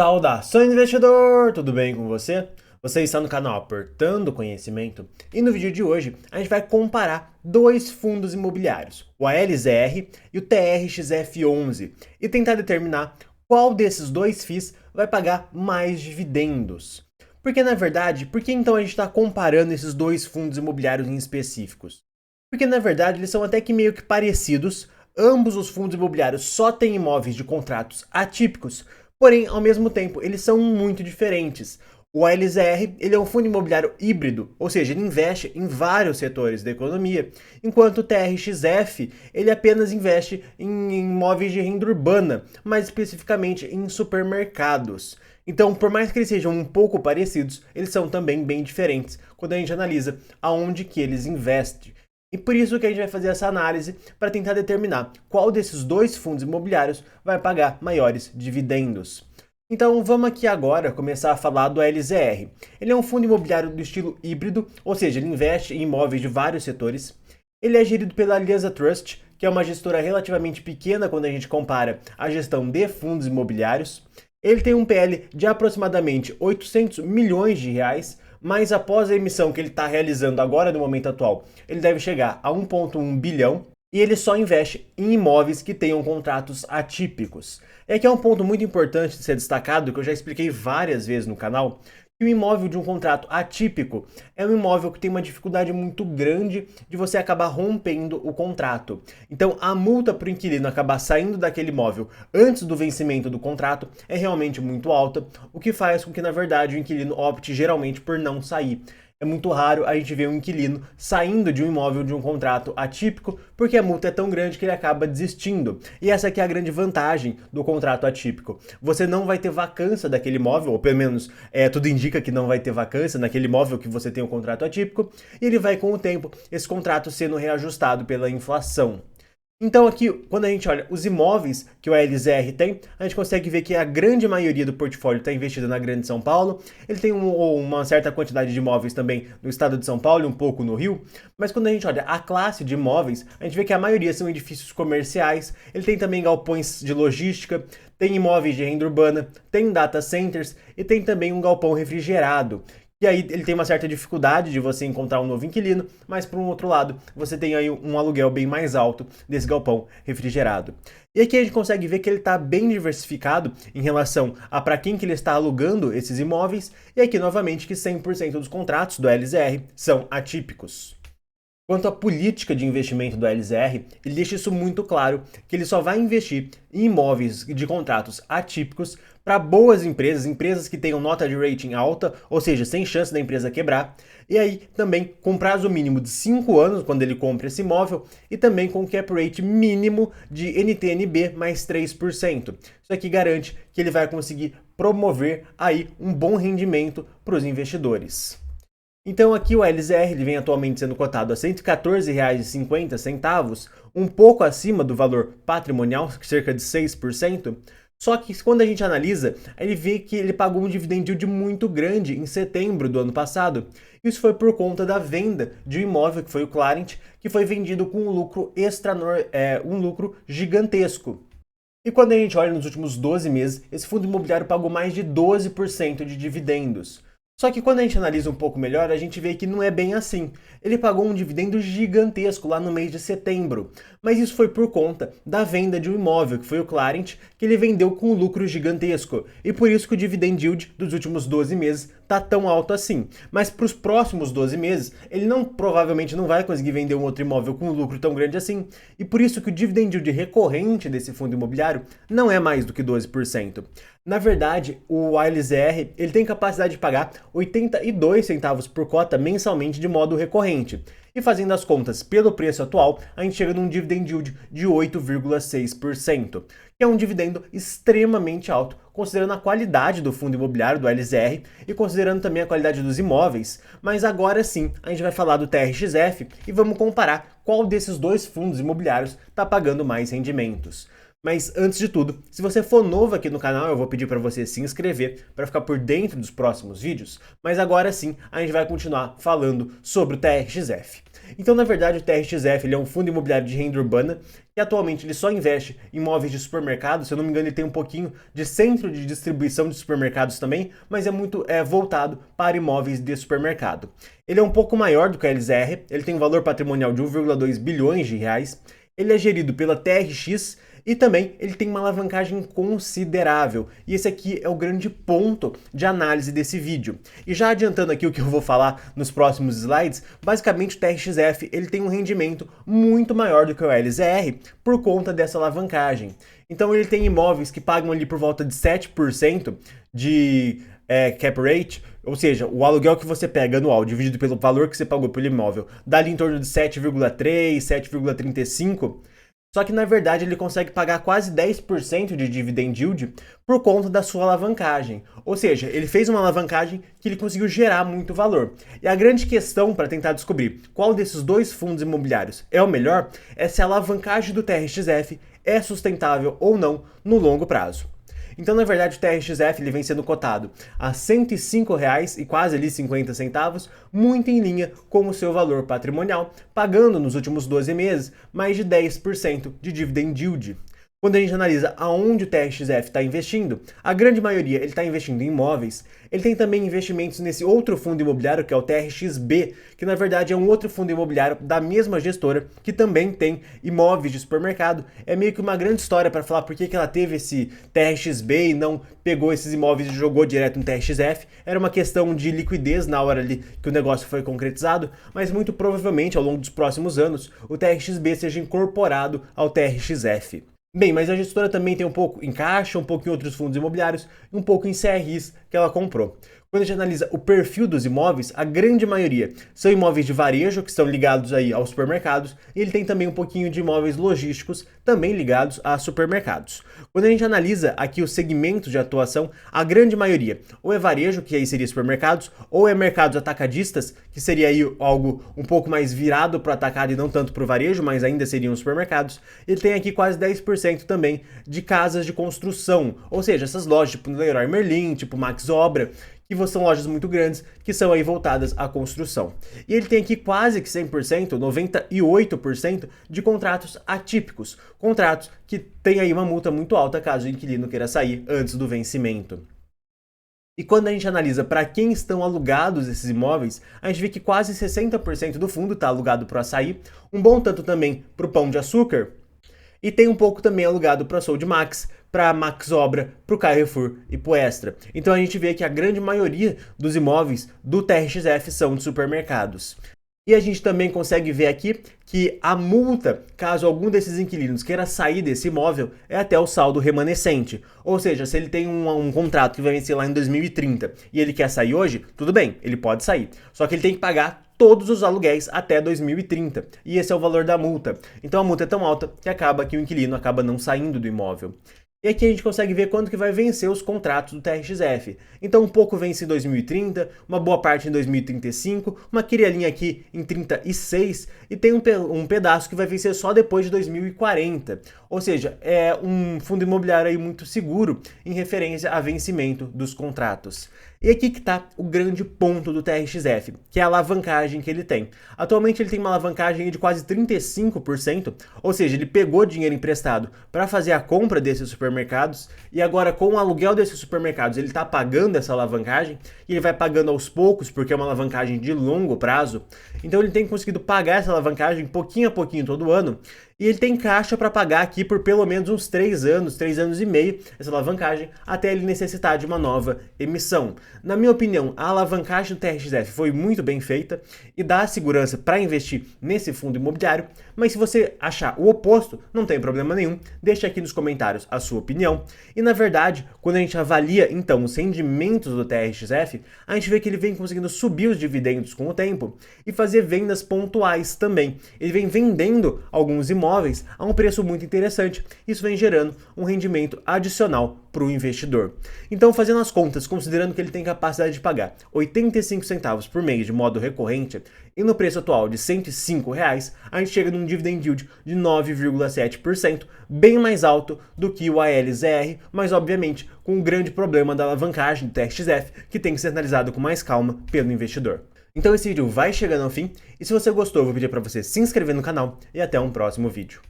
Saudações, investidor! Tudo bem com você? Você está no canal Apertando Conhecimento e no vídeo de hoje a gente vai comparar dois fundos imobiliários, o ALZR e o TRXF11, e tentar determinar qual desses dois FIIs vai pagar mais dividendos. Porque na verdade, por que então a gente está comparando esses dois fundos imobiliários em específicos? Porque na verdade eles são até que meio que parecidos, ambos os fundos imobiliários só têm imóveis de contratos atípicos. Porém, ao mesmo tempo, eles são muito diferentes. O ALZR, ele é um fundo imobiliário híbrido, ou seja, ele investe em vários setores da economia, enquanto o TRXF, ele apenas investe em imóveis de renda urbana, mais especificamente em supermercados. Então, por mais que eles sejam um pouco parecidos, eles são também bem diferentes quando a gente analisa aonde que eles investem. E por isso que a gente vai fazer essa análise para tentar determinar qual desses dois fundos imobiliários vai pagar maiores dividendos. Então vamos aqui agora começar a falar do LZR. Ele é um fundo imobiliário do estilo híbrido, ou seja, ele investe em imóveis de vários setores. Ele é gerido pela Alianza Trust, que é uma gestora relativamente pequena quando a gente compara a gestão de fundos imobiliários. Ele tem um PL de aproximadamente 800 milhões de reais, mas após a emissão que ele está realizando agora no momento atual, ele deve chegar a 1,1 bilhão e ele só investe em imóveis que tenham contratos atípicos. E aqui é um ponto muito importante de ser destacado, que eu já expliquei várias vezes no canal, que o imóvel de um contrato atípico é um imóvel que tem uma dificuldade muito grande de você acabar rompendo o contrato. Então, a multa para o inquilino acabar saindo daquele imóvel antes do vencimento do contrato é realmente muito alta, o que faz com que, na verdade, o inquilino opte geralmente por não sair. É muito raro a gente ver um inquilino saindo de um imóvel de um contrato atípico porque a multa é tão grande que ele acaba desistindo. E essa aqui é a grande vantagem do contrato atípico. Você não vai ter vacância daquele imóvel, ou pelo menos tudo indica que não vai ter vacância naquele imóvel que você tem um contrato atípico, e ele vai com o tempo, esse contrato sendo reajustado pela inflação. Então aqui, quando a gente olha os imóveis que o ALZR tem, a gente consegue ver que a grande maioria do portfólio está investida na Grande São Paulo. Ele tem uma certa quantidade de imóveis também no estado de São Paulo e um pouco no Rio. Mas quando a gente olha a classe de imóveis, a gente vê que a maioria são edifícios comerciais. Ele tem também galpões de logística, tem imóveis de renda urbana, tem data centers e tem também um galpão refrigerado. E aí ele tem uma certa dificuldade de você encontrar um novo inquilino, mas por um outro lado, você tem aí um aluguel bem mais alto desse galpão refrigerado. E aqui a gente consegue ver que ele está bem diversificado em relação a para quem que ele está alugando esses imóveis, e aqui novamente que 100% dos contratos do LZR são atípicos. Quanto à política de investimento do LZR, ele deixa isso muito claro, que ele só vai investir em imóveis de contratos atípicos para boas empresas, empresas que tenham nota de rating alta, ou seja, sem chance da empresa quebrar, e aí também com prazo mínimo de 5 anos quando ele compra esse imóvel, e também com cap rate mínimo de NTN-B mais 3%. Isso aqui garante que ele vai conseguir promover aí um bom rendimento para os investidores. Então aqui o LZR ele vem atualmente sendo cotado a R$ 114,50, um pouco acima do valor patrimonial, cerca de 6%. Só que quando a gente analisa, ele vê que ele pagou um dividend yield muito grande em setembro do ano passado. Isso foi por conta da venda de um imóvel que foi o Clarent, que foi vendido com um lucro um lucro gigantesco. E quando a gente olha nos últimos 12 meses, esse fundo imobiliário pagou mais de 12% de dividendos. Só que quando a gente analisa um pouco melhor, a gente vê que não é bem assim. Ele pagou um dividendo gigantesco lá no mês de setembro, mas isso foi por conta da venda de um imóvel, que foi o Clarent, que ele vendeu com um lucro gigantesco. E por isso que o dividend yield dos últimos 12 meses está tão alto assim. Mas para os próximos 12 meses, ele provavelmente não vai conseguir vender um outro imóvel com um lucro tão grande assim. E por isso que o dividend yield recorrente desse fundo imobiliário não é mais do que 12%. Na verdade, o ALZR ele tem capacidade de pagar 82 centavos por cota mensalmente de modo recorrente. E fazendo as contas pelo preço atual, a gente chega num dividend yield de 8,6%, que é um dividendo extremamente alto, considerando a qualidade do fundo imobiliário do LZR e considerando também a qualidade dos imóveis. Mas agora sim, a gente vai falar do TRXF e vamos comparar qual desses dois fundos imobiliários está pagando mais rendimentos. Mas antes de tudo, se você for novo aqui no canal, eu vou pedir para você se inscrever para ficar por dentro dos próximos vídeos, mas agora sim a gente vai continuar falando sobre o TRXF. Então, na verdade, o TRXF ele é um fundo imobiliário de renda urbana que atualmente ele só investe em imóveis de supermercado. Se eu não me engano, ele tem um pouquinho de centro de distribuição de supermercados também, mas é muito voltado para imóveis de supermercado. Ele é um pouco maior do que a LZR, ele tem um valor patrimonial de 1,2 bilhões de reais, ele é gerido pela TRX e também ele tem uma alavancagem considerável. E esse aqui é o grande ponto de análise desse vídeo. E já adiantando aqui o que eu vou falar nos próximos slides, basicamente o TRXF ele tem um rendimento muito maior do que o LZR por conta dessa alavancagem. Então ele tem imóveis que pagam ali por volta de 7% de cap rate, ou seja, o aluguel que você pega anual dividido pelo valor que você pagou pelo imóvel dá ali em torno de 7,3, 7,35%. Só que na verdade ele consegue pagar quase 10% de dividend yield por conta da sua alavancagem. Ou seja, ele fez uma alavancagem que ele conseguiu gerar muito valor. E a grande questão para tentar descobrir qual desses dois fundos imobiliários é o melhor é se a alavancagem do TRXF é sustentável ou não no longo prazo. Então, na verdade, o TRXF ele vem sendo cotado a R$ 105,00 e quase ali 50 centavos, muito em linha com o seu valor patrimonial, pagando nos últimos 12 meses mais de 10% de dividend yield. Quando a gente analisa aonde o TRXF está investindo, a grande maioria ele está investindo em imóveis. Ele tem também investimentos nesse outro fundo imobiliário que é o TRXB, que na verdade é um outro fundo imobiliário da mesma gestora que também tem imóveis de supermercado. É meio que uma grande história para falar por que ela teve esse TRXB e não pegou esses imóveis e jogou direto no TRXF. Era uma questão de liquidez na hora ali que o negócio foi concretizado, mas muito provavelmente ao longo dos próximos anos o TRXB seja incorporado ao TRXF. Bem, mas a gestora também tem um pouco em caixa, um pouco em outros fundos imobiliários e um pouco em CRIs que ela comprou. Quando a gente analisa o perfil dos imóveis, a grande maioria são imóveis de varejo, que estão ligados aí aos supermercados, e ele tem também um pouquinho de imóveis logísticos, também ligados a supermercados. Quando a gente analisa aqui os segmentos de atuação, a grande maioria ou é varejo, que aí seria supermercados, ou é mercados atacadistas, que seria aí algo um pouco mais virado para o atacado e não tanto para o varejo, mas ainda seriam supermercados. Ele tem aqui quase 10% também de casas de construção, ou seja, essas lojas tipo Leroy Merlin, tipo Max Obra, que são lojas muito grandes, que são aí voltadas à construção. E ele tem aqui quase que 100%, 98% de contratos atípicos, contratos que têm aí uma multa muito alta caso o inquilino queira sair antes do vencimento. E quando a gente analisa para quem estão alugados esses imóveis, a gente vê que quase 60% do fundo está alugado para o Açaí, um bom tanto também para o Pão de Açúcar, e tem um pouco também alugado para a Sodimac, para a Max Obra, para o Carrefour e para o Extra. Então a gente vê que a grande maioria dos imóveis do TRXF são de supermercados. E a gente também consegue ver aqui que a multa, caso algum desses inquilinos queira sair desse imóvel, é até o saldo remanescente. Ou seja, se ele tem um contrato que vai vencer lá em 2030 e ele quer sair hoje, tudo bem, ele pode sair. Só que ele tem que pagar todos os aluguéis até 2030. E esse é o valor da multa. Então a multa é tão alta que acaba que o inquilino acaba não saindo do imóvel. E aqui a gente consegue ver quando que vai vencer os contratos do TRXF. Então um pouco vence em 2030, uma boa parte em 2035, uma querelinha aqui em 36 e tem um pedaço que vai vencer só depois de 2040. Ou seja, é um fundo imobiliário aí muito seguro em referência a vencimento dos contratos. E aqui que está o grande ponto do TRXF, que é a alavancagem que ele tem. Atualmente ele tem uma alavancagem de quase 35%, ou seja, ele pegou dinheiro emprestado para fazer a compra desses supermercados e agora com o aluguel desses supermercados ele está pagando essa alavancagem e ele vai pagando aos poucos porque é uma alavancagem de longo prazo. Então ele tem conseguido pagar essa alavancagem pouquinho a pouquinho todo ano. E ele tem caixa para pagar aqui por pelo menos uns 3 anos e meio, essa alavancagem, até ele necessitar de uma nova emissão. Na minha opinião, a alavancagem do TRXF foi muito bem feita e dá segurança para investir nesse fundo imobiliário, mas se você achar o oposto, não tem problema nenhum, deixa aqui nos comentários a sua opinião. E na verdade, quando a gente avalia então os rendimentos do TRXF, a gente vê que ele vem conseguindo subir os dividendos com o tempo e fazer vendas pontuais também. Ele vem vendendo alguns imóveis imóveis a um preço muito interessante. Isso vem gerando um rendimento adicional para o investidor. Então, fazendo as contas, considerando que ele tem capacidade de pagar 85 centavos por mês de modo recorrente, e no preço atual de R$ 105, a gente chega num dividend yield de 9,7%, bem mais alto do que o ALZR, mas obviamente com um grande problema da alavancagem do TXF, que tem que ser analisado com mais calma pelo investidor. Então esse vídeo vai chegando ao fim, e se você gostou, eu vou pedir para você se inscrever no canal, e até um próximo vídeo.